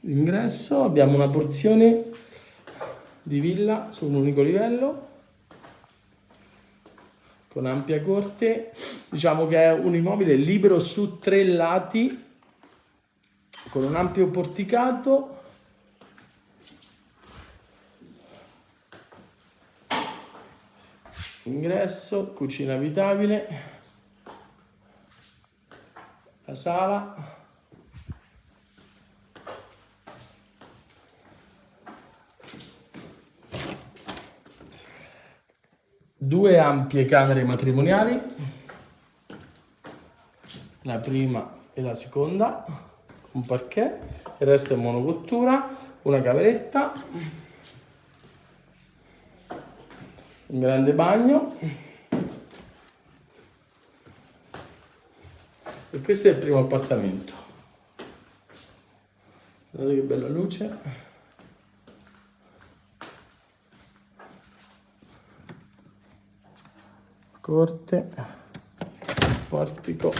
l'ingresso, abbiamo una porzione di villa su un unico livello con ampia corte. Diciamo che è un immobile libero su 3 lati con un ampio porticato. Ingresso, cucina abitabile, la sala, due ampie camere matrimoniali, la prima e la seconda, un parquet, il resto è monocottura, una cameretta, un grande bagno e questo è il primo appartamento. Guardate che bella luce. Corte, portico,